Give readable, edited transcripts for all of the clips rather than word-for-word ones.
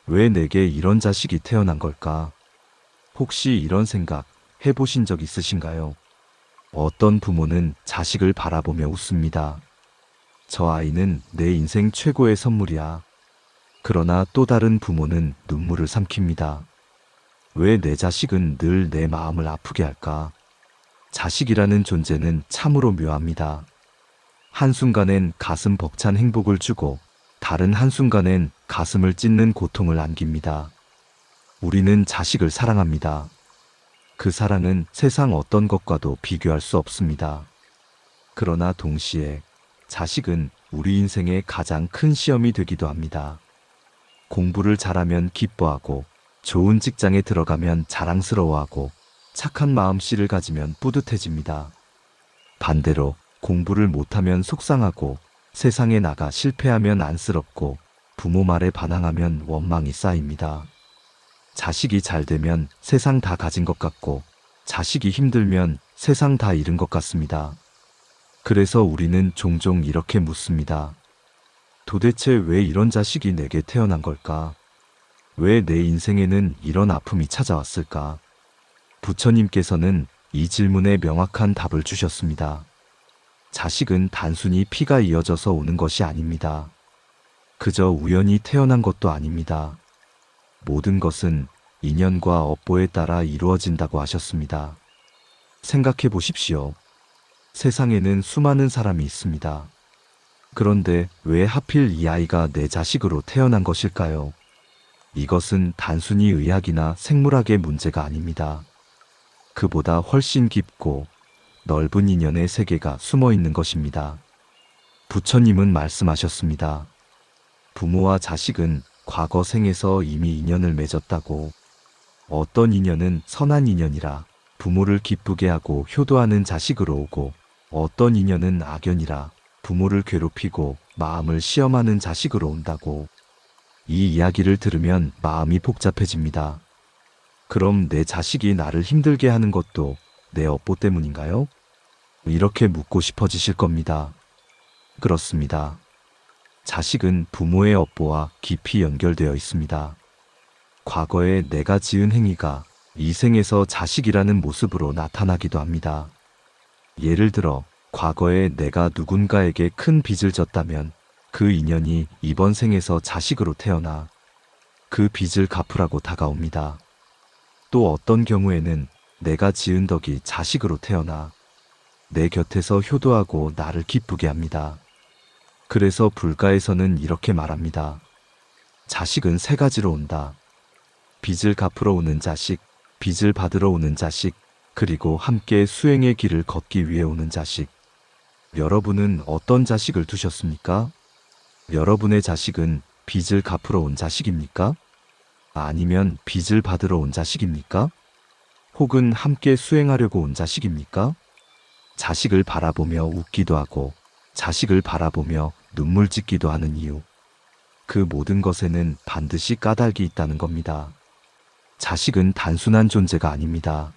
왜 내게 이런 자식이 태어난 걸까? 혹시 이런 생각 해보신 적 있으신가요? 어떤 부모는 자식을 바라보며 웃습니다. 저 아이는 내 인생 최고의 선물이야. 그러나 또 다른 부모는 눈물을 삼킵니다. 왜 내 자식은 늘 내 마음을 아프게 할까? 자식이라는 존재는 참으로 묘합니다. 한순간엔 가슴 벅찬 행복을 주고 다른 한순간엔 가슴을 찢는 고통을 안깁니다. 우리는 자식을 사랑합니다. 그 사랑은 세상 어떤 것과도 비교할 수 없습니다. 그러나 동시에 자식은 우리 인생의 가장 큰 시험이 되기도 합니다. 공부를 잘하면 기뻐하고 좋은 직장에 들어가면 자랑스러워하고 착한 마음씨를 가지면 뿌듯해집니다. 반대로 공부를 못하면 속상하고 세상에 나가 실패하면 안쓰럽고 부모 말에 반항하면 원망이 쌓입니다. 자식이 잘 되면 세상 다 가진 것 같고 자식이 힘들면 세상 다 잃은 것 같습니다. 그래서 우리는 종종 이렇게 묻습니다. 도대체 왜 이런 자식이 내게 태어난 걸까? 왜 내 인생에는 이런 아픔이 찾아왔을까? 부처님께서는 이 질문에 명확한 답을 주셨습니다. 자식은 단순히 피가 이어져서 오는 것이 아닙니다. 그저 우연히 태어난 것도 아닙니다. 모든 것은 인연과 업보에 따라 이루어진다고 하셨습니다. 생각해 보십시오. 세상에는 수많은 사람이 있습니다. 그런데 왜 하필 이 아이가 내 자식으로 태어난 것일까요? 이것은 단순히 의학이나 생물학의 문제가 아닙니다. 그보다 훨씬 깊고 넓은 인연의 세계가 숨어 있는 것입니다. 부처님은 말씀하셨습니다. 부모와 자식은 과거 생에서 이미 인연을 맺었다고. 어떤 인연은 선한 인연이라 부모를 기쁘게 하고 효도하는 자식으로 오고, 어떤 인연은 악연이라 부모를 괴롭히고 마음을 시험하는 자식으로 온다고. 이 이야기를 들으면 마음이 복잡해집니다. 그럼 내 자식이 나를 힘들게 하는 것도 내 업보 때문인가요? 이렇게 묻고 싶어지실 겁니다. 그렇습니다. 자식은 부모의 업보와 깊이 연결되어 있습니다. 과거에 내가 지은 행위가 이 생에서 자식이라는 모습으로 나타나기도 합니다. 예를 들어 과거에 내가 누군가에게 큰 빚을 졌다면 그 인연이 이번 생에서 자식으로 태어나 그 빚을 갚으라고 다가옵니다. 또 어떤 경우에는 내가 지은 덕이 자식으로 태어나 내 곁에서 효도하고 나를 기쁘게 합니다. 그래서 불가에서는 이렇게 말합니다. 자식은 세 가지로 온다. 빚을 갚으러 오는 자식, 빚을 받으러 오는 자식, 그리고 함께 수행의 길을 걷기 위해 오는 자식. 여러분은 어떤 자식을 두셨습니까? 여러분의 자식은 빚을 갚으러 온 자식입니까? 아니면 빚을 받으러 온 자식입니까? 혹은 함께 수행하려고 온 자식입니까? 자식을 바라보며 웃기도 하고 자식을 바라보며 눈물 짓기도 하는 이유. 그 모든 것에는 반드시 까닭이 있다는 겁니다. 자식은 단순한 존재가 아닙니다.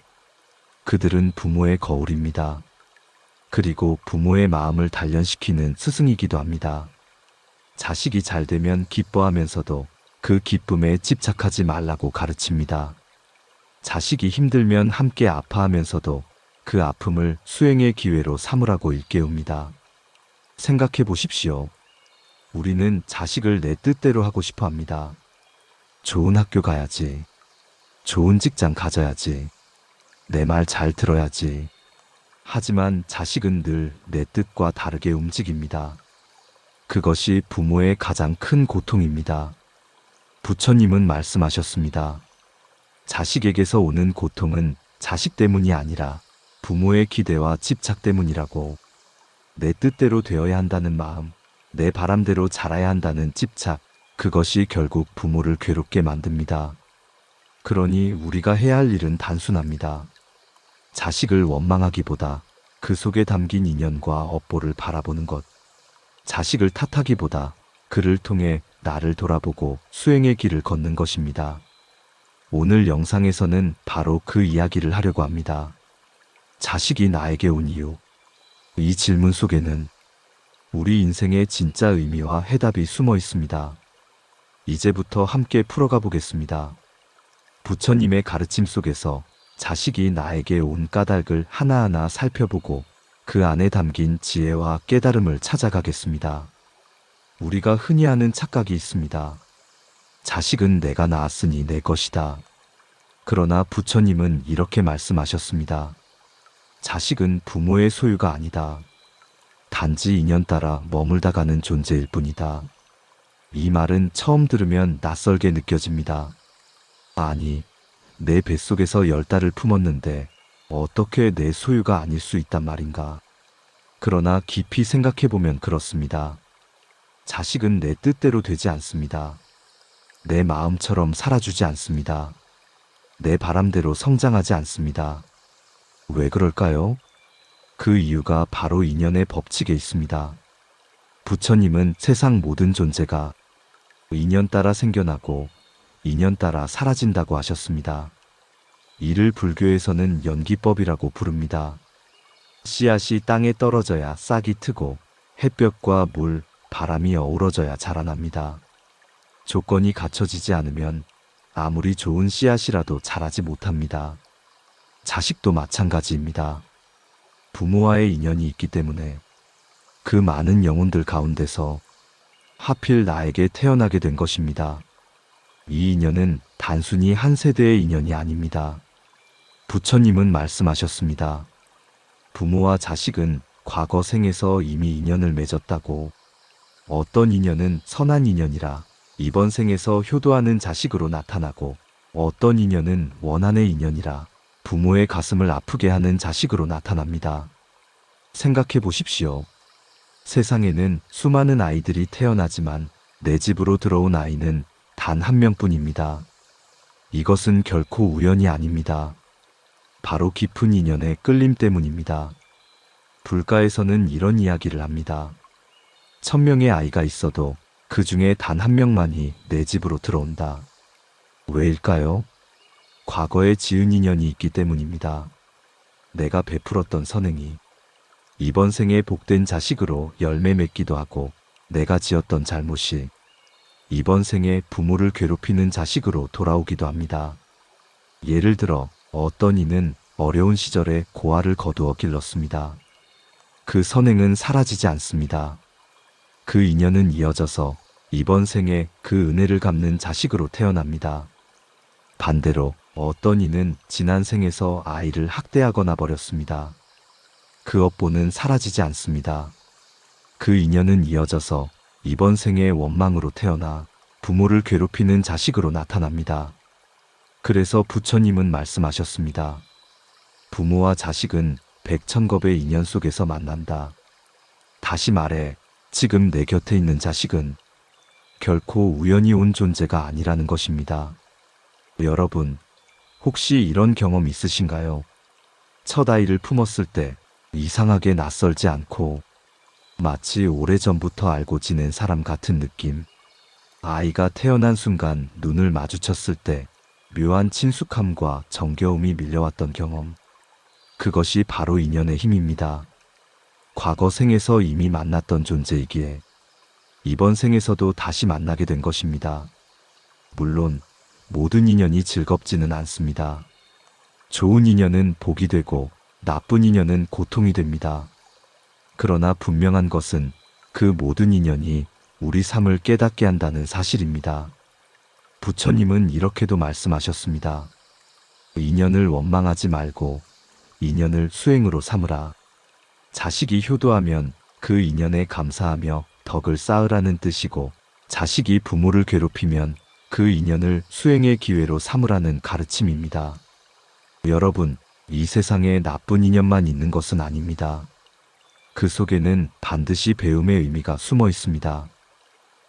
그들은 부모의 거울입니다. 그리고 부모의 마음을 단련시키는 스승이기도 합니다. 자식이 잘 되면 기뻐하면서도 그 기쁨에 집착하지 말라고 가르칩니다. 자식이 힘들면 함께 아파하면서도 그 아픔을 수행의 기회로 삼으라고 일깨웁니다. 생각해 보십시오. 우리는 자식을 내 뜻대로 하고 싶어 합니다. 좋은 학교 가야지. 좋은 직장 가져야지. 내 말 잘 들어야지. 하지만 자식은 늘 내 뜻과 다르게 움직입니다. 그것이 부모의 가장 큰 고통입니다. 부처님은 말씀하셨습니다. 자식에게서 오는 고통은 자식 때문이 아니라 부모의 기대와 집착 때문이라고. 내 뜻대로 되어야 한다는 마음, 내 바람대로 자라야 한다는 집착, 그것이 결국 부모를 괴롭게 만듭니다. 그러니 우리가 해야 할 일은 단순합니다. 자식을 원망하기보다 그 속에 담긴 인연과 업보를 바라보는 것. 자식을 탓하기보다 그를 통해 나를 돌아보고 수행의 길을 걷는 것입니다. 오늘 영상에서는 바로 그 이야기를 하려고 합니다. 자식이 나에게 온 이유. 이 질문 속에는 우리 인생의 진짜 의미와 해답이 숨어 있습니다. 이제부터 함께 풀어가 보겠습니다. 부처님의 가르침 속에서 자식이 나에게 온 까닭을 하나하나 살펴보고 그 안에 담긴 지혜와 깨달음을 찾아가겠습니다. 우리가 흔히 하는 착각이 있습니다. 자식은 내가 낳았으니 내 것이다. 그러나 부처님은 이렇게 말씀하셨습니다. 자식은 부모의 소유가 아니다. 단지 인연 따라 머물다 가는 존재일 뿐이다. 이 말은 처음 들으면 낯설게 느껴집니다. 아니, 내 뱃속에서 10달을 품었는데 어떻게 내 소유가 아닐 수 있단 말인가. 그러나 깊이 생각해보면 그렇습니다. 자식은 내 뜻대로 되지 않습니다. 내 마음처럼 살아주지 않습니다. 내 바람대로 성장하지 않습니다. 왜 그럴까요? 그 이유가 바로 인연의 법칙에 있습니다. 부처님은 세상 모든 존재가 인연 따라 생겨나고 인연 따라 사라진다고 하셨습니다. 이를 불교에서는 연기법이라고 부릅니다. 씨앗이 땅에 떨어져야 싹이 트고 햇볕과 물, 바람이 어우러져야 자라납니다. 조건이 갖춰지지 않으면 아무리 좋은 씨앗이라도 자라지 못합니다. 자식도 마찬가지입니다. 부모와의 인연이 있기 때문에 그 많은 영혼들 가운데서 하필 나에게 태어나게 된 것입니다. 이 인연은 단순히 한 세대의 인연이 아닙니다. 부처님은 말씀하셨습니다. 부모와 자식은 과거 생에서 이미 인연을 맺었다고. 어떤 인연은 선한 인연이라 이번 생에서 효도하는 자식으로 나타나고, 어떤 인연은 원한의 인연이라 부모의 가슴을 아프게 하는 자식으로 나타납니다. 생각해 보십시오. 세상에는 수많은 아이들이 태어나지만 내 집으로 들어온 아이는 단 한 명뿐입니다. 이것은 결코 우연이 아닙니다. 바로 깊은 인연의 끌림 때문입니다. 불가에서는 이런 이야기를 합니다. 1000명의 아이가 있어도 그 중에 단 한 명만이 내 집으로 들어온다. 왜일까요? 과거에 지은 인연이 있기 때문입니다. 내가 베풀었던 선행이 이번 생에 복된 자식으로 열매 맺기도 하고, 내가 지었던 잘못이 이번 생에 부모를 괴롭히는 자식으로 돌아오기도 합니다. 예를 들어 어떤 이는 어려운 시절에 고아를 거두어 길렀습니다. 그 선행은 사라지지 않습니다. 그 인연은 이어져서 이번 생에 그 은혜를 갚는 자식으로 태어납니다. 반대로 어떤 이는 지난 생에서 아이를 학대하거나 버렸습니다. 그 업보는 사라지지 않습니다. 그 인연은 이어져서 이번 생에 원망으로 태어나 부모를 괴롭히는 자식으로 나타납니다. 그래서 부처님은 말씀하셨습니다. 부모와 자식은 백천겁의 인연 속에서 만난다. 다시 말해, 지금 내 곁에 있는 자식은 결코 우연히 온 존재가 아니라는 것입니다. 여러분, 혹시 이런 경험 있으신가요? 첫 아이를 품었을 때 이상하게 낯설지 않고 마치 오래전부터 알고 지낸 사람 같은 느낌. 아이가 태어난 순간 눈을 마주쳤을 때 묘한 친숙함과 정겨움이 밀려왔던 경험. 그것이 바로 인연의 힘입니다. 과거 생에서 이미 만났던 존재이기에 이번 생에서도 다시 만나게 된 것입니다. 물론 모든 인연이 즐겁지는 않습니다. 좋은 인연은 복이 되고 나쁜 인연은 고통이 됩니다. 그러나 분명한 것은 그 모든 인연이 우리 삶을 깨닫게 한다는 사실입니다. 부처님은 이렇게도 말씀하셨습니다. 인연을 원망하지 말고 인연을 수행으로 삼으라. 자식이 효도하면 그 인연에 감사하며 덕을 쌓으라는 뜻이고, 자식이 부모를 괴롭히면 그 인연을 수행의 기회로 삼으라는 가르침입니다. 여러분, 이 세상에 나쁜 인연만 있는 것은 아닙니다. 그 속에는 반드시 배움의 의미가 숨어 있습니다.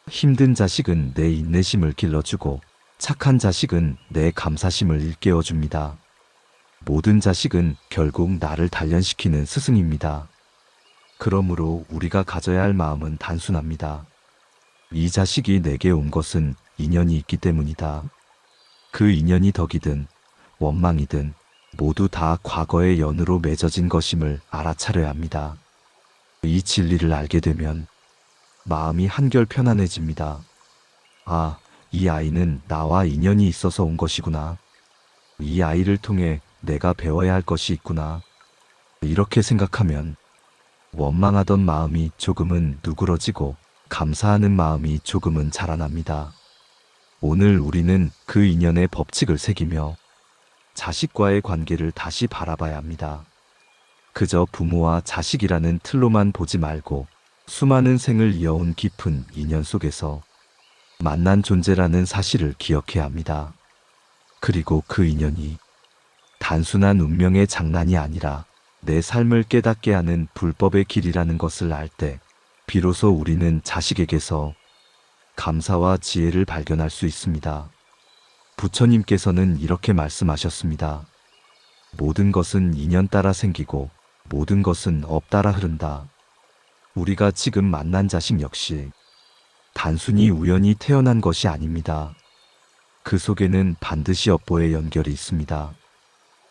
힘든 자식은 내 인내심을 길러주고, 착한 자식은 내 감사심을 일깨워줍니다. 모든 자식은 결국 나를 단련시키는 스승입니다. 그러므로 우리가 가져야 할 마음은 단순합니다. 이 자식이 내게 온 것은 인연이 있기 때문이다. 그 인연이 덕이든 원망이든 모두 다 과거의 연으로 맺어진 것임을 알아차려야 합니다. 이 진리를 알게 되면 마음이 한결 편안해집니다. 아, 이 아이는 나와 인연이 있어서 온 것이구나. 이 아이를 통해 내가 배워야 할 것이 있구나. 이렇게 생각하면 원망하던 마음이 조금은 누그러지고 감사하는 마음이 조금은 자라납니다. 오늘 우리는 그 인연의 법칙을 새기며 자식과의 관계를 다시 바라봐야 합니다. 그저 부모와 자식이라는 틀로만 보지 말고 수많은 생을 이어온 깊은 인연 속에서 만난 존재라는 사실을 기억해야 합니다. 그리고 그 인연이 단순한 운명의 장난이 아니라 내 삶을 깨닫게 하는 불법의 길이라는 것을 알 때 비로소 우리는 자식에게서 감사와 지혜를 발견할 수 있습니다. 부처님께서는 이렇게 말씀하셨습니다. 모든 것은 인연 따라 생기고 모든 것은 업 따라 흐른다. 우리가 지금 만난 자식 역시 단순히 우연히 태어난 것이 아닙니다. 그 속에는 반드시 업보의 연결이 있습니다.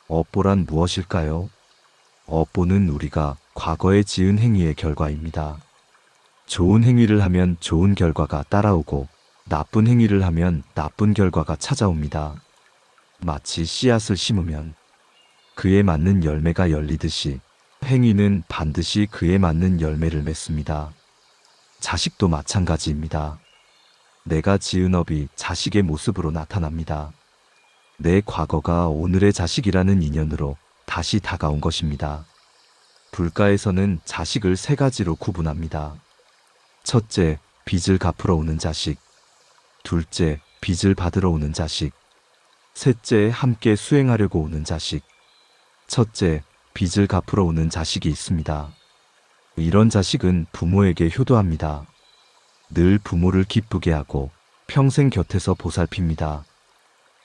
업보란 무엇일까요? 업보는 우리가 과거에 지은 행위의 결과입니다. 좋은 행위를 하면 좋은 결과가 따라오고 나쁜 행위를 하면 나쁜 결과가 찾아옵니다. 마치 씨앗을 심으면 그에 맞는 열매가 열리듯이 행위는 반드시 그에 맞는 열매를 맺습니다. 자식도 마찬가지입니다. 내가 지은 업이 자식의 모습으로 나타납니다. 내 과거가 오늘의 자식이라는 인연으로 다시 다가온 것입니다. 불가에서는 자식을 세 가지로 구분합니다. 첫째, 빚을 갚으러 오는 자식. 둘째, 빚을 받으러 오는 자식. 셋째, 함께 수행하려고 오는 자식. 첫째, 빚을 갚으러 오는 자식이 있습니다. 이런 자식은 부모에게 효도합니다. 늘 부모를 기쁘게 하고 평생 곁에서 보살핍니다.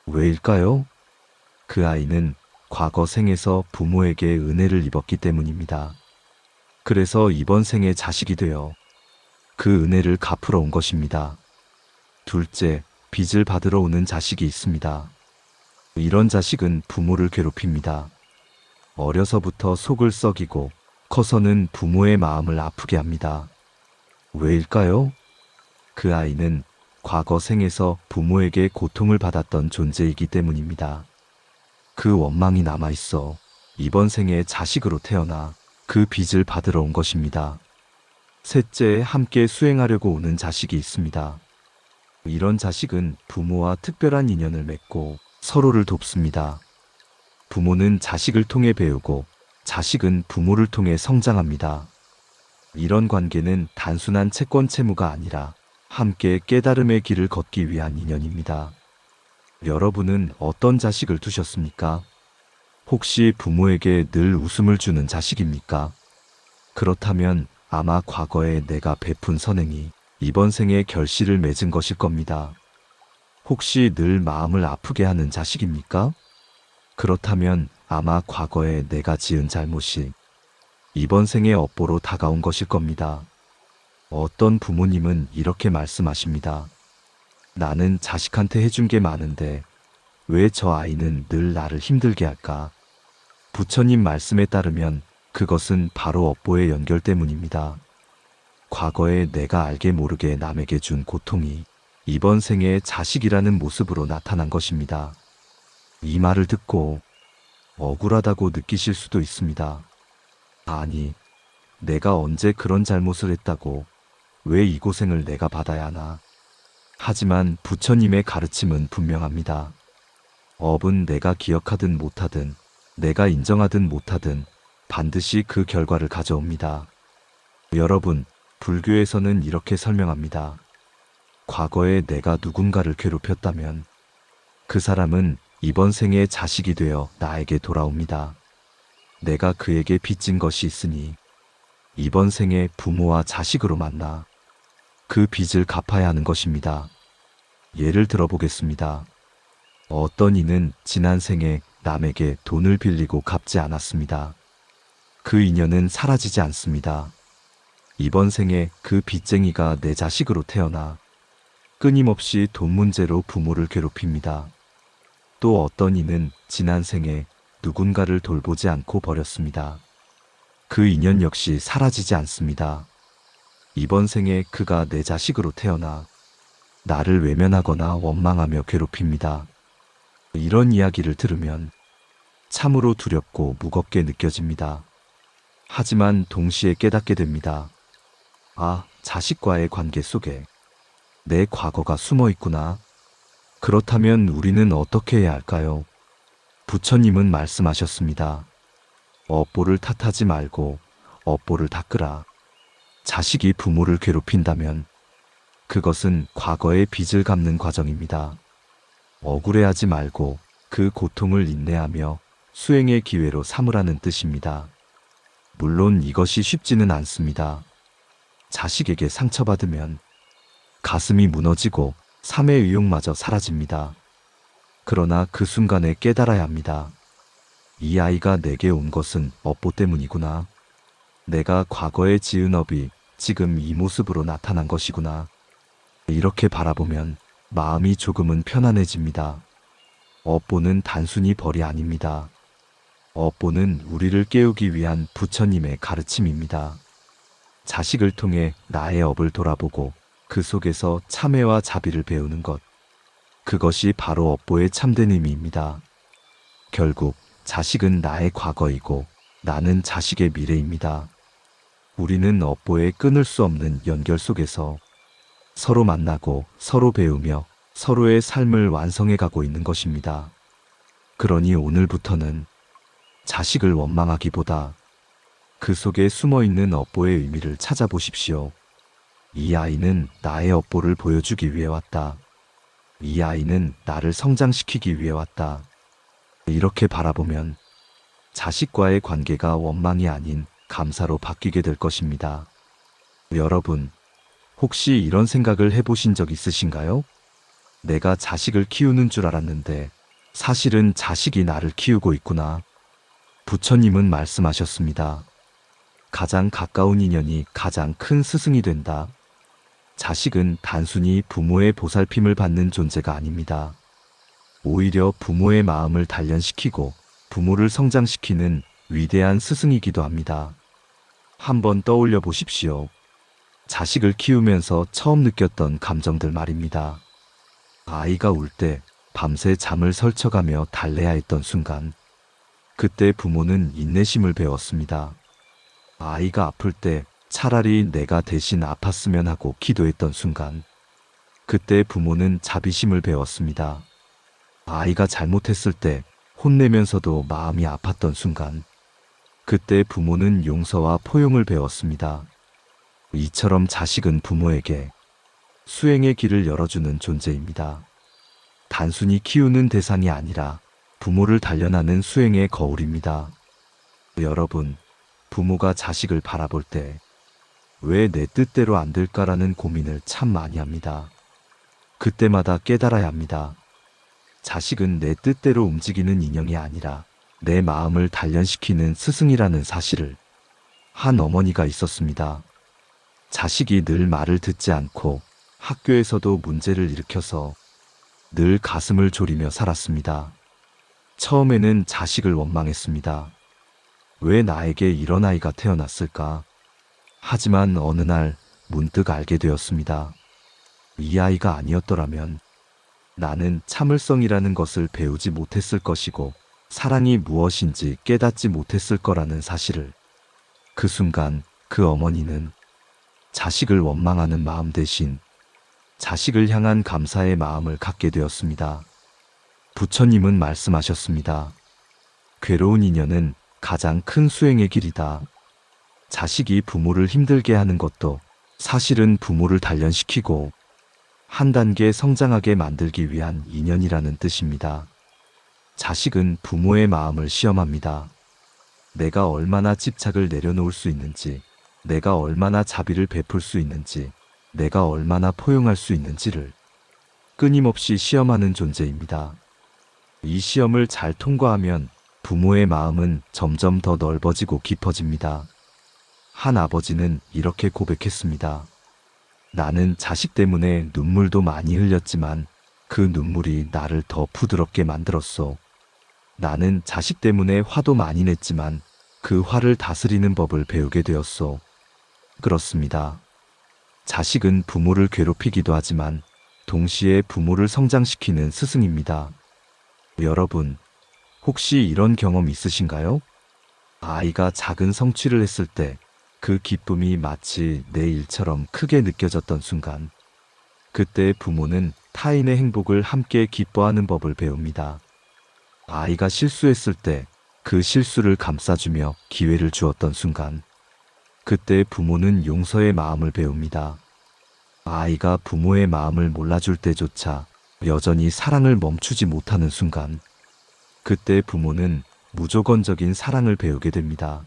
왜일까요? 그 아이는 과거 생에서 부모에게 은혜를 입었기 때문입니다. 그래서 이번 생에 자식이 되어 그 은혜를 갚으러 온 것입니다. 둘째, 빚을 받으러 오는 자식이 있습니다. 이런 자식은 부모를 괴롭힙니다. 어려서부터 속을 썩이고 커서는 부모의 마음을 아프게 합니다. 왜일까요? 그 아이는 과거 생에서 부모에게 고통을 받았던 존재이기 때문입니다. 그 원망이 남아있어 이번 생에 자식으로 태어나 그 빚을 받으러 온 것입니다. 셋째, 함께 수행하려고 오는 자식이 있습니다. 이런 자식은 부모와 특별한 인연을 맺고 서로를 돕습니다. 부모는 자식을 통해 배우고 자식은 부모를 통해 성장합니다. 이런 관계는 단순한 채권 채무가 아니라 함께 깨달음의 길을 걷기 위한 인연입니다. 여러분은 어떤 자식을 두셨습니까? 혹시 부모에게 늘 웃음을 주는 자식입니까? 그렇다면 아마 과거에 내가 베푼 선행이 이번 생에 결실을 맺은 것일 겁니다. 혹시 늘 마음을 아프게 하는 자식입니까? 그렇다면 아마 과거에 내가 지은 잘못이 이번 생의 업보로 다가온 것일 겁니다. 어떤 부모님은 이렇게 말씀하십니다. 나는 자식한테 해준 게 많은데 왜 저 아이는 늘 나를 힘들게 할까? 부처님 말씀에 따르면 그것은 바로 업보의 연결 때문입니다. 과거에 내가 알게 모르게 남에게 준 고통이 이번 생에 자식이라는 모습으로 나타난 것입니다. 이 말을 듣고 억울하다고 느끼실 수도 있습니다. 아니, 내가 언제 그런 잘못을 했다고 왜 이 고생을 내가 받아야 하나? 하지만 부처님의 가르침은 분명합니다. 업은 내가 기억하든 못하든 내가 인정하든 못하든 반드시 그 결과를 가져옵니다. 여러분, 불교에서는 이렇게 설명합니다. 과거에 내가 누군가를 괴롭혔다면 그 사람은 이번 생에 자식이 되어 나에게 돌아옵니다. 내가 그에게 빚진 것이 있으니 이번 생에 부모와 자식으로 만나 그 빚을 갚아야 하는 것입니다. 예를 들어보겠습니다. 어떤 이는 지난 생에 남에게 돈을 빌리고 갚지 않았습니다. 그 인연은 사라지지 않습니다. 이번 생에 그 빚쟁이가 내 자식으로 태어나 끊임없이 돈 문제로 부모를 괴롭힙니다. 또 어떤 이는 지난 생에 누군가를 돌보지 않고 버렸습니다. 그 인연 역시 사라지지 않습니다. 이번 생에 그가 내 자식으로 태어나 나를 외면하거나 원망하며 괴롭힙니다. 이런 이야기를 들으면 참으로 두렵고 무겁게 느껴집니다. 하지만 동시에 깨닫게 됩니다. 아, 자식과의 관계 속에 내 과거가 숨어 있구나. 그렇다면 우리는 어떻게 해야 할까요? 부처님은 말씀하셨습니다. 업보를 탓하지 말고 업보를 닦으라. 자식이 부모를 괴롭힌다면 그것은 과거의 빚을 갚는 과정입니다. 억울해하지 말고 그 고통을 인내하며 수행의 기회로 삼으라는 뜻입니다. 물론 이것이 쉽지는 않습니다. 자식에게 상처받으면 가슴이 무너지고 삶의 의욕마저 사라집니다. 그러나 그 순간에 깨달아야 합니다. 이 아이가 내게 온 것은 업보 때문이구나. 내가 과거에 지은 업이 지금 이 모습으로 나타난 것이구나. 이렇게 바라보면 마음이 조금은 편안해집니다. 업보는 단순히 벌이 아닙니다. 업보는 우리를 깨우기 위한 부처님의 가르침입니다. 자식을 통해 나의 업을 돌아보고 그 속에서 참회와 자비를 배우는 것. 그것이 바로 업보의 참된 의미입니다. 결국 자식은 나의 과거이고 나는 자식의 미래입니다. 우리는 업보에 끊을 수 없는 연결 속에서 서로 만나고 서로 배우며 서로의 삶을 완성해 가고 있는 것입니다. 그러니 오늘부터는 자식을 원망하기보다 그 속에 숨어 있는 업보의 의미를 찾아보십시오. 이 아이는 나의 업보를 보여주기 위해 왔다. 이 아이는 나를 성장시키기 위해 왔다. 이렇게 바라보면 자식과의 관계가 원망이 아닌 감사로 바뀌게 될 것입니다. 여러분, 혹시 이런 생각을 해보신 적 있으신가요? 내가 자식을 키우는 줄 알았는데 사실은 자식이 나를 키우고 있구나. 부처님은 말씀하셨습니다. 가장 가까운 인연이 가장 큰 스승이 된다. 자식은 단순히 부모의 보살핌을 받는 존재가 아닙니다. 오히려 부모의 마음을 단련시키고 부모를 성장시키는 위대한 스승이기도 합니다. 한번 떠올려 보십시오. 자식을 키우면서 처음 느꼈던 감정들 말입니다. 아이가 울 때 밤새 잠을 설쳐가며 달래야 했던 순간, 그때 부모는 인내심을 배웠습니다. 아이가 아플 때 차라리 내가 대신 아팠으면 하고 기도했던 순간, 그때 부모는 자비심을 배웠습니다. 아이가 잘못했을 때 혼내면서도 마음이 아팠던 순간, 그때 부모는 용서와 포용을 배웠습니다. 이처럼 자식은 부모에게 수행의 길을 열어주는 존재입니다. 단순히 키우는 대상이 아니라 부모를 단련하는 수행의 거울입니다. 여러분, 부모가 자식을 바라볼 때 왜 내 뜻대로 안 될까라는 고민을 참 많이 합니다. 그때마다 깨달아야 합니다. 자식은 내 뜻대로 움직이는 인형이 아니라 내 마음을 단련시키는 스승이라는 사실을. 한 어머니가 있었습니다. 자식이 늘 말을 듣지 않고 학교에서도 문제를 일으켜서 늘 가슴을 졸이며 살았습니다. 처음에는 자식을 원망했습니다. 왜 나에게 이런 아이가 태어났을까? 하지만 어느 날 문득 알게 되었습니다. 이 아이가 아니었더라면 나는 참을성이라는 것을 배우지 못했을 것이고 사랑이 무엇인지 깨닫지 못했을 거라는 사실을. 그 순간 그 어머니는 자식을 원망하는 마음 대신 자식을 향한 감사의 마음을 갖게 되었습니다. 부처님은 말씀하셨습니다. 괴로운 인연은 가장 큰 수행의 길이다. 자식이 부모를 힘들게 하는 것도 사실은 부모를 단련시키고 한 단계 성장하게 만들기 위한 인연이라는 뜻입니다. 자식은 부모의 마음을 시험합니다. 내가 얼마나 집착을 내려놓을 수 있는지, 내가 얼마나 자비를 베풀 수 있는지, 내가 얼마나 포용할 수 있는지를 끊임없이 시험하는 존재입니다. 이 시험을 잘 통과하면 부모의 마음은 점점 더 넓어지고 깊어집니다. 한 아버지는 이렇게 고백했습니다. 나는 자식 때문에 눈물도 많이 흘렸지만 그 눈물이 나를 더 부드럽게 만들었소. 나는 자식 때문에 화도 많이 냈지만 그 화를 다스리는 법을 배우게 되었소. 그렇습니다. 자식은 부모를 괴롭히기도 하지만 동시에 부모를 성장시키는 스승입니다. 여러분, 혹시 이런 경험 있으신가요? 아이가 작은 성취를 했을 때 그 기쁨이 마치 내 일처럼 크게 느껴졌던 순간, 그때 부모는 타인의 행복을 함께 기뻐하는 법을 배웁니다. 아이가 실수했을 때 그 실수를 감싸주며 기회를 주었던 순간, 그때 부모는 용서의 마음을 배웁니다. 아이가 부모의 마음을 몰라줄 때조차 여전히 사랑을 멈추지 못하는 순간, 그때 부모는 무조건적인 사랑을 배우게 됩니다.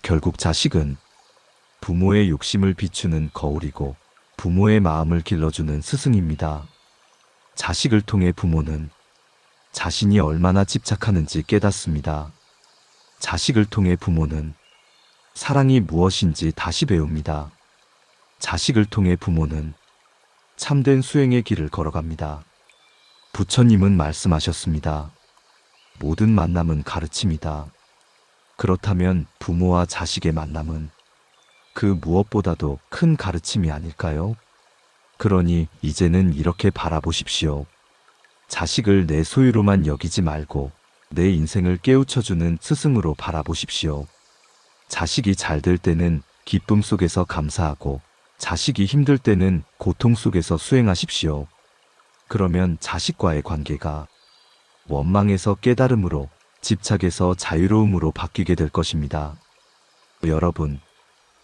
결국 자식은 부모의 욕심을 비추는 거울이고 부모의 마음을 길러주는 스승입니다. 자식을 통해 부모는 자신이 얼마나 집착하는지 깨닫습니다. 자식을 통해 부모는 사랑이 무엇인지 다시 배웁니다. 자식을 통해 부모는 참된 수행의 길을 걸어갑니다. 부처님은 말씀하셨습니다. 모든 만남은 가르침이다. 그렇다면 부모와 자식의 만남은 그 무엇보다도 큰 가르침이 아닐까요? 그러니 이제는 이렇게 바라보십시오. 자식을 내 소유로만 여기지 말고 내 인생을 깨우쳐주는 스승으로 바라보십시오. 자식이 잘 될 때는 기쁨 속에서 감사하고 자식이 힘들 때는 고통 속에서 수행하십시오. 그러면 자식과의 관계가 원망에서 깨달음으로, 집착에서 자유로움으로 바뀌게 될 것입니다. 여러분,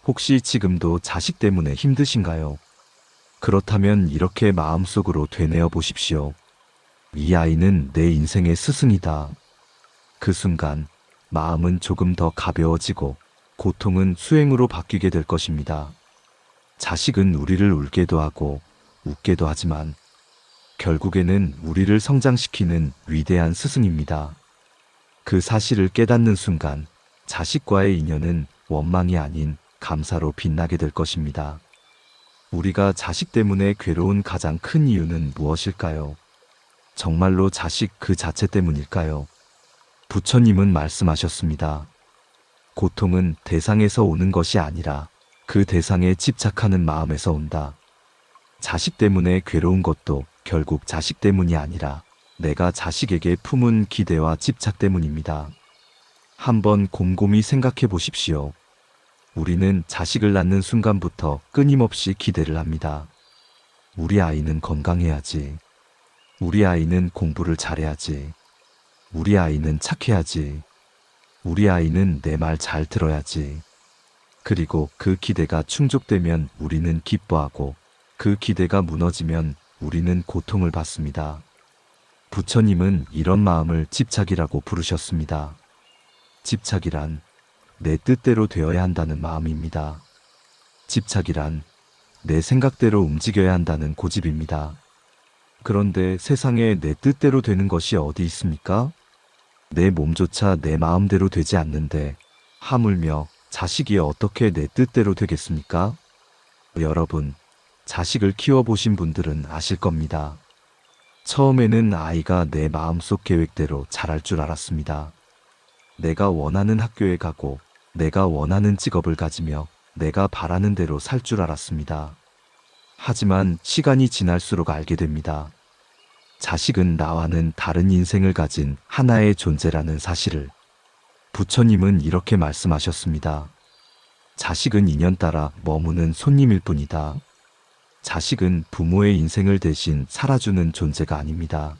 혹시 지금도 자식 때문에 힘드신가요? 그렇다면 이렇게 마음속으로 되뇌어 보십시오. 이 아이는 내 인생의 스승이다. 그 순간 마음은 조금 더 가벼워지고 고통은 수행으로 바뀌게 될 것입니다. 자식은 우리를 울게도 하고 웃게도 하지만 결국에는 우리를 성장시키는 위대한 스승입니다. 그 사실을 깨닫는 순간 자식과의 인연은 원망이 아닌 감사로 빛나게 될 것입니다. 우리가 자식 때문에 괴로운 가장 큰 이유는 무엇일까요? 정말로 자식 그 자체 때문일까요? 부처님은 말씀하셨습니다. 고통은 대상에서 오는 것이 아니라 그 대상에 집착하는 마음에서 온다. 자식 때문에 괴로운 것도 결국 자식 때문이 아니라 내가 자식에게 품은 기대와 집착 때문입니다. 한번 곰곰이 생각해 보십시오. 우리는 자식을 낳는 순간부터 끊임없이 기대를 합니다. 우리 아이는 건강해야지. 우리 아이는 공부를 잘해야지. 우리 아이는 착해야지. 우리 아이는 내 말 잘 들어야지. 그리고 그 기대가 충족되면 우리는 기뻐하고 그 기대가 무너지면 우리는 고통을 받습니다. 부처님은 이런 마음을 집착이라고 부르셨습니다. 집착이란 내 뜻대로 되어야 한다는 마음입니다. 집착이란 내 생각대로 움직여야 한다는 고집입니다. 그런데 세상에 내 뜻대로 되는 것이 어디 있습니까? 내 몸조차 내 마음대로 되지 않는데 하물며 자식이 어떻게 내 뜻대로 되겠습니까? 여러분, 자식을 키워보신 분들은 아실 겁니다. 처음에는 아이가 내 마음속 계획대로 자랄 줄 알았습니다. 내가 원하는 학교에 가고 내가 원하는 직업을 가지며 내가 바라는 대로 살 줄 알았습니다. 하지만 시간이 지날수록 알게 됩니다. 자식은 나와는 다른 인생을 가진 하나의 존재라는 사실을. 부처님은 이렇게 말씀하셨습니다. 자식은 인연 따라 머무는 손님일 뿐이다. 자식은 부모의 인생을 대신 살아주는 존재가 아닙니다.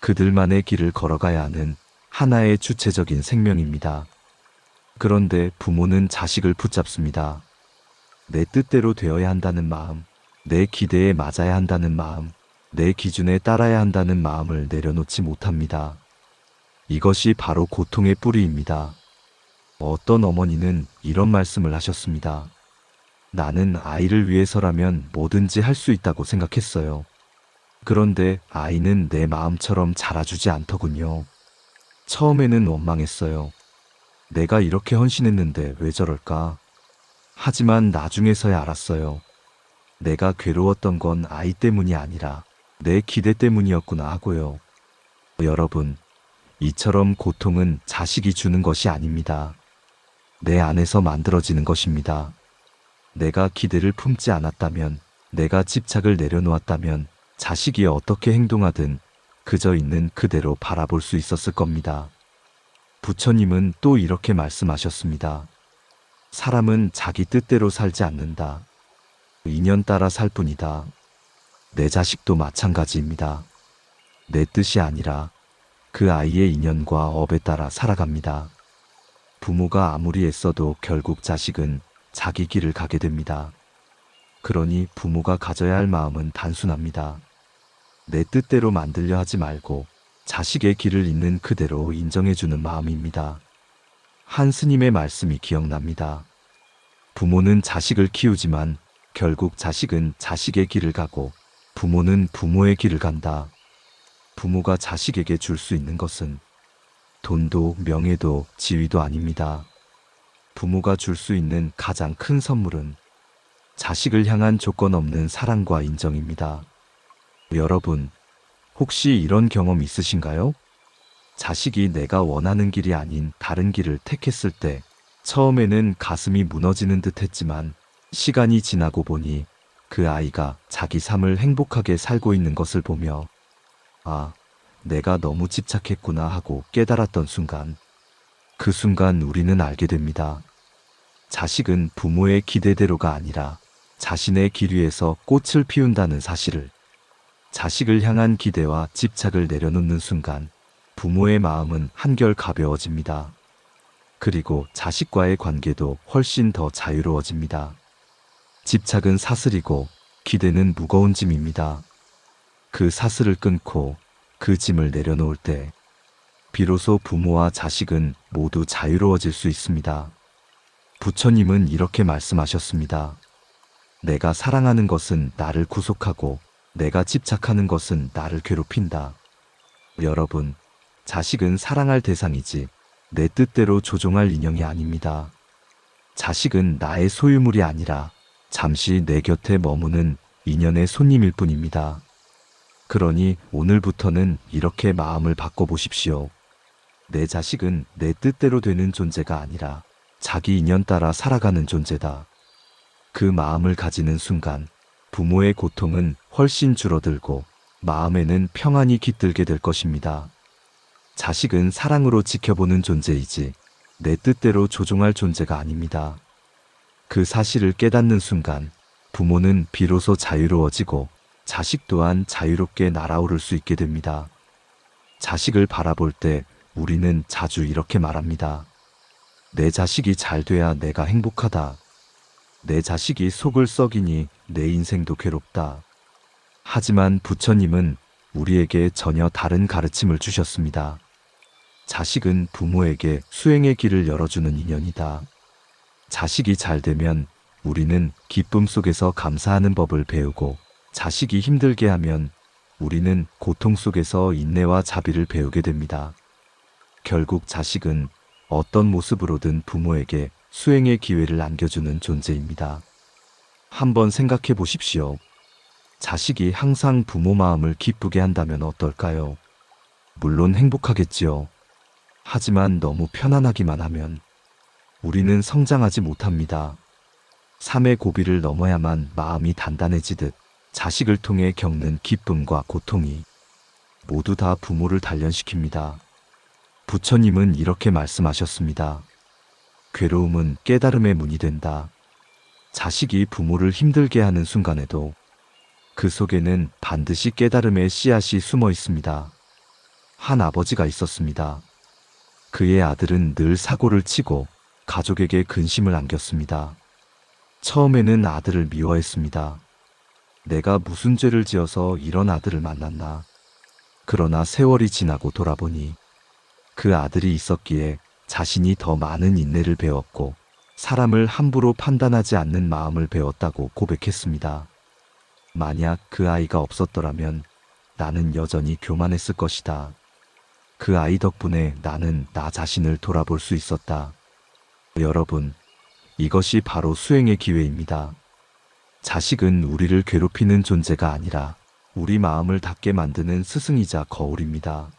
그들만의 길을 걸어가야 하는 하나의 주체적인 생명입니다. 그런데 부모는 자식을 붙잡습니다. 내 뜻대로 되어야 한다는 마음, 내 기대에 맞아야 한다는 마음, 내 기준에 따라야 한다는 마음을 내려놓지 못합니다. 이것이 바로 고통의 뿌리입니다. 어떤 어머니는 이런 말씀을 하셨습니다. 나는 아이를 위해서라면 뭐든지 할 수 있다고 생각했어요. 그런데 아이는 내 마음처럼 자라주지 않더군요. 처음에는 원망했어요. 내가 이렇게 헌신했는데 왜 저럴까? 하지만 나중에서야 알았어요. 내가 괴로웠던 건 아이 때문이 아니라 내 기대 때문이었구나 하고요. 여러분, 이처럼 고통은 자식이 주는 것이 아닙니다. 내 안에서 만들어지는 것입니다. 내가 기대를 품지 않았다면, 내가 집착을 내려놓았다면 자식이 어떻게 행동하든 그저 있는 그대로 바라볼 수 있었을 겁니다. 부처님은 또 이렇게 말씀하셨습니다. 사람은 자기 뜻대로 살지 않는다. 인연 따라 살 뿐이다. 내 자식도 마찬가지입니다. 내 뜻이 아니라 그 아이의 인연과 업에 따라 살아갑니다. 부모가 아무리 애써도 결국 자식은 자기 길을 가게 됩니다. 그러니 부모가 가져야 할 마음은 단순합니다. 내 뜻대로 만들려 하지 말고 자식의 길을 있는 그대로 인정해주는 마음입니다. 한 스님의 말씀이 기억납니다. 부모는 자식을 키우지만 결국 자식은 자식의 길을 가고 부모는 부모의 길을 간다. 부모가 자식에게 줄 수 있는 것은 돈도 명예도 지위도 아닙니다. 부모가 줄 수 있는 가장 큰 선물은 자식을 향한 조건 없는 사랑과 인정입니다. 여러분, 혹시 이런 경험 있으신가요? 자식이 내가 원하는 길이 아닌 다른 길을 택했을 때 처음에는 가슴이 무너지는 듯 했지만 시간이 지나고 보니 그 아이가 자기 삶을 행복하게 살고 있는 것을 보며 아, 내가 너무 집착했구나 하고 깨달았던 순간, 그 순간 우리는 알게 됩니다. 자식은 부모의 기대대로가 아니라 자신의 길 위에서 꽃을 피운다는 사실을. 자식을 향한 기대와 집착을 내려놓는 순간 부모의 마음은 한결 가벼워집니다. 그리고 자식과의 관계도 훨씬 더 자유로워집니다. 집착은 사슬이고 기대는 무거운 짐입니다. 그 사슬을 끊고 그 짐을 내려놓을 때 비로소 부모와 자식은 모두 자유로워질 수 있습니다. 부처님은 이렇게 말씀하셨습니다. 내가 사랑하는 것은 나를 구속하고 내가 집착하는 것은 나를 괴롭힌다. 여러분, 자식은 사랑할 대상이지 내 뜻대로 조종할 인형이 아닙니다. 자식은 나의 소유물이 아니라 잠시 내 곁에 머무는 인연의 손님일 뿐입니다. 그러니 오늘부터는 이렇게 마음을 바꿔보십시오. 내 자식은 내 뜻대로 되는 존재가 아니라 자기 인연 따라 살아가는 존재다. 그 마음을 가지는 순간 부모의 고통은 훨씬 줄어들고 마음에는 평안이 깃들게 될 것입니다. 자식은 사랑으로 지켜보는 존재이지 내 뜻대로 조종할 존재가 아닙니다. 그 사실을 깨닫는 순간 부모는 비로소 자유로워지고 자식 또한 자유롭게 날아오를 수 있게 됩니다. 자식을 바라볼 때 우리는 자주 이렇게 말합니다. 내 자식이 잘 돼야 내가 행복하다. 내 자식이 속을 썩이니 내 인생도 괴롭다. 하지만 부처님은 우리에게 전혀 다른 가르침을 주셨습니다. 자식은 부모에게 수행의 길을 열어주는 인연이다. 자식이 잘 되면 우리는 기쁨 속에서 감사하는 법을 배우고 자식이 힘들게 하면 우리는 고통 속에서 인내와 자비를 배우게 됩니다. 결국 자식은 어떤 모습으로든 부모에게 수행의 기회를 안겨주는 존재입니다. 한번 생각해 보십시오. 자식이 항상 부모 마음을 기쁘게 한다면 어떨까요? 물론 행복하겠지요. 하지만 너무 편안하기만 하면 우리는 성장하지 못합니다. 삶의 고비를 넘어야만 마음이 단단해지듯 자식을 통해 겪는 기쁨과 고통이 모두 다 부모를 단련시킵니다. 부처님은 이렇게 말씀하셨습니다. 괴로움은 깨달음의 문이 된다. 자식이 부모를 힘들게 하는 순간에도 그 속에는 반드시 깨달음의 씨앗이 숨어 있습니다. 한 아버지가 있었습니다. 그의 아들은 늘 사고를 치고 가족에게 근심을 안겼습니다. 처음에는 아들을 미워했습니다. 내가 무슨 죄를 지어서 이런 아들을 만났나. 그러나 세월이 지나고 돌아보니 그 아들이 있었기에 자신이 더 많은 인내를 배웠고 사람을 함부로 판단하지 않는 마음을 배웠다고 고백했습니다. 만약 그 아이가 없었더라면 나는 여전히 교만했을 것이다. 그 아이 덕분에 나는 나 자신을 돌아볼 수 있었다. 여러분, 이것이 바로 수행의 기회입니다. 자식은 우리를 괴롭히는 존재가 아니라 우리 마음을 닫게 만드는 스승이자 거울입니다.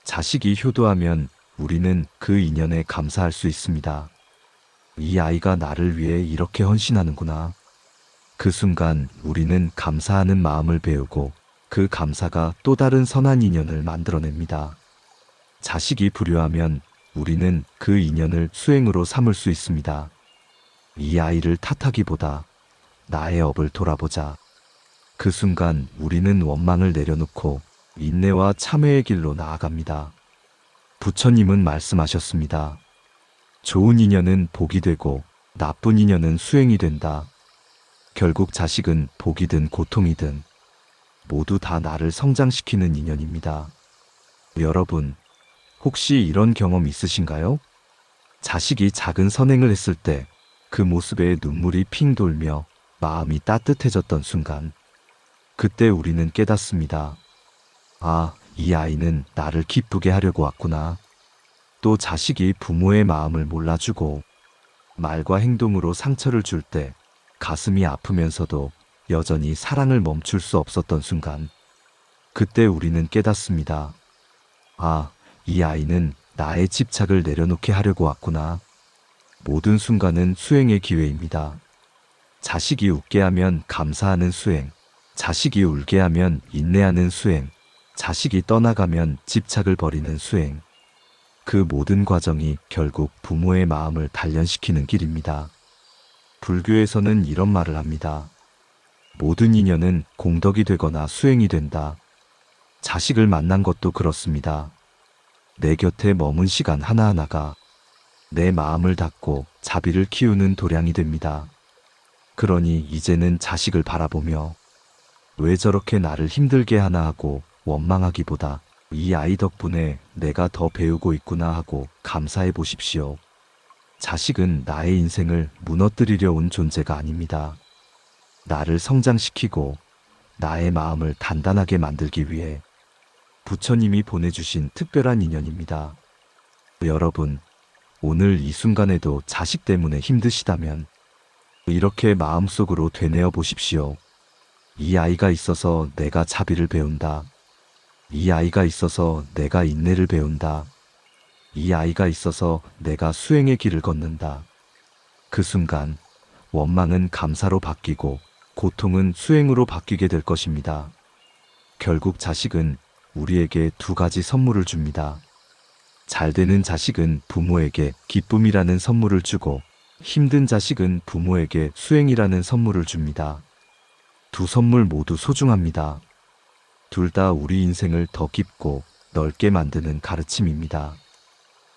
자식이 효도하면 우리는 그 인연에 감사할 수 있습니다. 이 아이가 나를 위해 이렇게 헌신하는구나. 그 순간 우리는 감사하는 마음을 배우고 그 감사가 또 다른 선한 인연을 만들어냅니다. 자식이 불효하면 우리는 그 인연을 수행으로 삼을 수 있습니다. 이 아이를 탓하기보다 나의 업을 돌아보자. 그 순간 우리는 원망을 내려놓고 인내와 참회의 길로 나아갑니다. 부처님은 말씀하셨습니다. 좋은 인연은 복이 되고 나쁜 인연은 수행이 된다. 결국 자식은 복이든 고통이든 모두 다 나를 성장시키는 인연입니다. 여러분, 혹시 이런 경험 있으신가요? 자식이 작은 선행을 했을 때 그 모습에 눈물이 핑 돌며 마음이 따뜻해졌던 순간, 그때 우리는 깨닫습니다. 아, 이 아이는 나를 기쁘게 하려고 왔구나. 또 자식이 부모의 마음을 몰라주고 말과 행동으로 상처를 줄 때 가슴이 아프면서도 여전히 사랑을 멈출 수 없었던 순간, 그때 우리는 깨닫습니다. 아, 이 아이는 나의 집착을 내려놓게 하려고 왔구나. 모든 순간은 수행의 기회입니다. 자식이 웃게 하면 감사하는 수행, 자식이 울게 하면 인내하는 수행, 자식이 떠나가면 집착을 버리는 수행. 그 모든 과정이 결국 부모의 마음을 단련시키는 길입니다. 불교에서는 이런 말을 합니다. 모든 인연은 공덕이 되거나 수행이 된다. 자식을 만난 것도 그렇습니다. 내 곁에 머문 시간 하나하나가 내 마음을 닫고 자비를 키우는 도량이 됩니다. 그러니 이제는 자식을 바라보며 왜 저렇게 나를 힘들게 하나 하고 원망하기보다 이 아이 덕분에 내가 더 배우고 있구나 하고 감사해 보십시오. 자식은 나의 인생을 무너뜨리려 온 존재가 아닙니다. 나를 성장시키고 나의 마음을 단단하게 만들기 위해 부처님이 보내주신 특별한 인연입니다. 여러분, 오늘 이 순간에도 자식 때문에 힘드시다면 이렇게 마음속으로 되뇌어 보십시오. 이 아이가 있어서 내가 자비를 배운다. 이 아이가 있어서 내가 인내를 배운다. 이 아이가 있어서 내가 수행의 길을 걷는다. 그 순간 원망은 감사로 바뀌고 고통은 수행으로 바뀌게 될 것입니다. 결국 자식은 우리에게 두 가지 선물을 줍니다. 잘 되는 자식은 부모에게 기쁨이라는 선물을 주고 힘든 자식은 부모에게 수행이라는 선물을 줍니다. 두 선물 모두 소중합니다. 둘 다 우리 인생을 더 깊고 넓게 만드는 가르침입니다.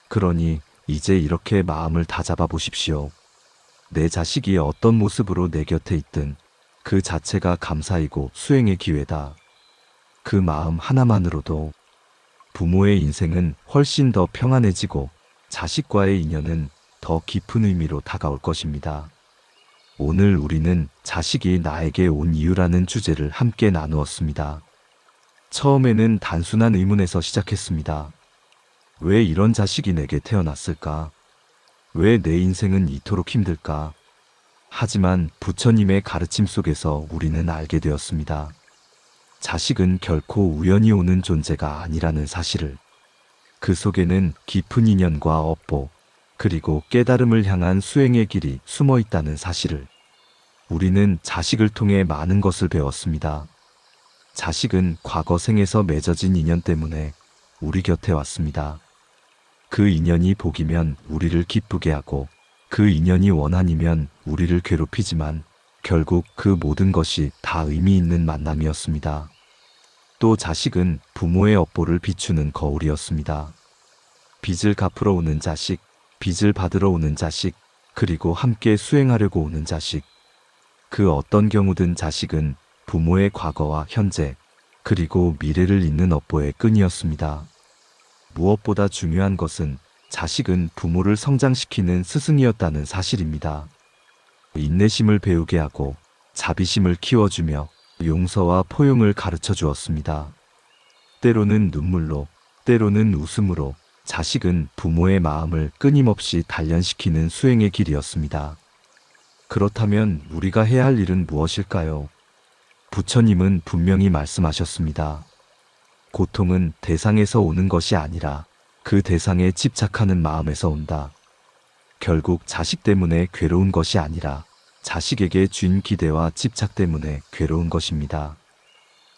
그러니 이제 이렇게 마음을 다잡아 보십시오. 내 자식이 어떤 모습으로 내 곁에 있든 그 자체가 감사이고 수행의 기회다. 그 마음 하나만으로도 부모의 인생은 훨씬 더 평안해지고 자식과의 인연은 더 깊은 의미로 다가올 것입니다. 오늘 우리는 자식이 나에게 온 이유라는 주제를 함께 나누었습니다. 처음에는 단순한 의문에서 시작했습니다. 왜 이런 자식이 내게 태어났을까? 왜 내 인생은 이토록 힘들까? 하지만 부처님의 가르침 속에서 우리는 알게 되었습니다. 자식은 결코 우연히 오는 존재가 아니라는 사실을, 그 속에는 깊은 인연과 업보, 그리고 깨달음을 향한 수행의 길이 숨어 있다는 사실을 우리는 자식을 통해 많은 것을 배웠습니다. 자식은 과거 생에서 맺어진 인연 때문에 우리 곁에 왔습니다. 그 인연이 복이면 우리를 기쁘게 하고 그 인연이 원한이면 우리를 괴롭히지만 결국 그 모든 것이 다 의미 있는 만남이었습니다. 또 자식은 부모의 업보를 비추는 거울이었습니다. 빚을 갚으러 오는 자식, 빚을 받으러 오는 자식, 그리고 함께 수행하려고 오는 자식. 그 어떤 경우든 자식은 부모의 과거와 현재, 그리고 미래를 잇는 업보의 끈이었습니다. 무엇보다 중요한 것은 자식은 부모를 성장시키는 스승이었다는 사실입니다. 인내심을 배우게 하고 자비심을 키워주며 용서와 포용을 가르쳐 주었습니다. 때로는 눈물로, 때로는 웃음으로 자식은 부모의 마음을 끊임없이 단련시키는 수행의 길이었습니다. 그렇다면 우리가 해야 할 일은 무엇일까요? 부처님은 분명히 말씀하셨습니다. 고통은 대상에서 오는 것이 아니라 그 대상에 집착하는 마음에서 온다. 결국 자식 때문에 괴로운 것이 아니라 자식에게 쥔 기대와 집착 때문에 괴로운 것입니다.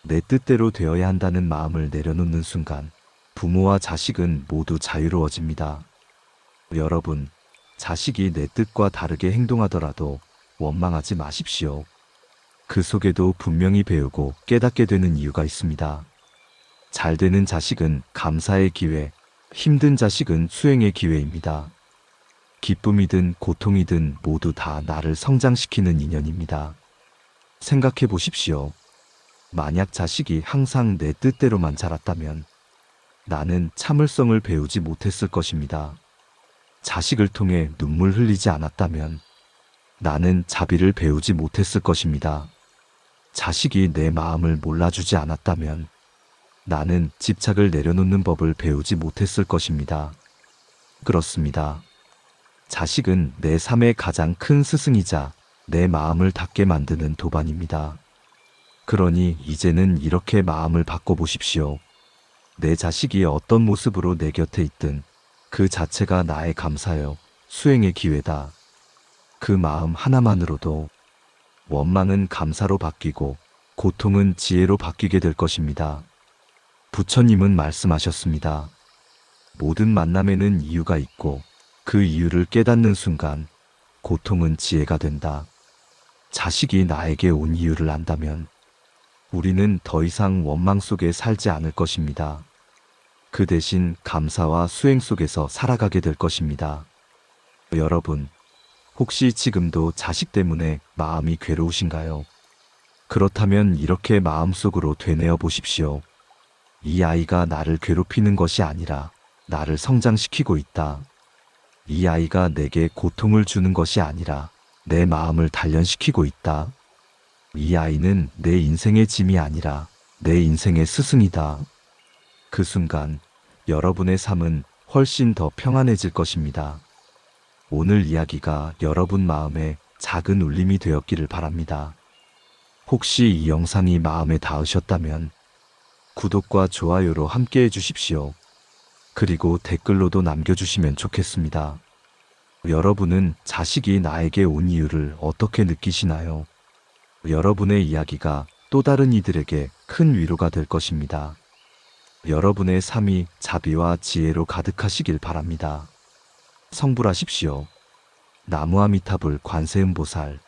내 뜻대로 되어야 한다는 마음을 내려놓는 순간 부모와 자식은 모두 자유로워집니다. 여러분, 자식이 내 뜻과 다르게 행동하더라도 원망하지 마십시오. 그 속에도 분명히 배우고 깨닫게 되는 이유가 있습니다. 잘 되는 자식은 감사의 기회, 힘든 자식은 수행의 기회입니다. 기쁨이든 고통이든 모두 다 나를 성장시키는 인연입니다. 생각해 보십시오. 만약 자식이 항상 내 뜻대로만 자랐다면 나는 참을성을 배우지 못했을 것입니다. 자식을 통해 눈물 흘리지 않았다면 나는 자비를 배우지 못했을 것입니다. 자식이 내 마음을 몰라주지 않았다면 나는 집착을 내려놓는 법을 배우지 못했을 것입니다. 그렇습니다. 자식은 내 삶의 가장 큰 스승이자 내 마음을 닫게 만드는 도반입니다. 그러니 이제는 이렇게 마음을 바꿔보십시오. 내 자식이 어떤 모습으로 내 곁에 있든 그 자체가 나의 감사요, 수행의 기회다. 그 마음 하나만으로도 원망은 감사로 바뀌고 고통은 지혜로 바뀌게 될 것입니다. 부처님은 말씀하셨습니다. 모든 만남에는 이유가 있고 그 이유를 깨닫는 순간 고통은 지혜가 된다. 자식이 나에게 온 이유를 안다면 우리는 더 이상 원망 속에 살지 않을 것입니다. 그 대신 감사와 수행 속에서 살아가게 될 것입니다. 여러분, 혹시 지금도 자식 때문에 마음이 괴로우신가요? 그렇다면 이렇게 마음속으로 되뇌어 보십시오. 이 아이가 나를 괴롭히는 것이 아니라 나를 성장시키고 있다. 이 아이가 내게 고통을 주는 것이 아니라 내 마음을 단련시키고 있다. 이 아이는 내 인생의 짐이 아니라 내 인생의 스승이다. 그 순간 여러분의 삶은 훨씬 더 평안해질 것입니다. 오늘 이야기가 여러분 마음에 작은 울림이 되었기를 바랍니다. 혹시 이 영상이 마음에 닿으셨다면 구독과 좋아요로 함께 해주십시오. 그리고 댓글로도 남겨주시면 좋겠습니다. 여러분은 자식이 나에게 온 이유를 어떻게 느끼시나요? 여러분의 이야기가 또 다른 이들에게 큰 위로가 될 것입니다. 여러분의 삶이 자비와 지혜로 가득하시길 바랍니다. 성불하십시오. 나무아미타불 관세음보살.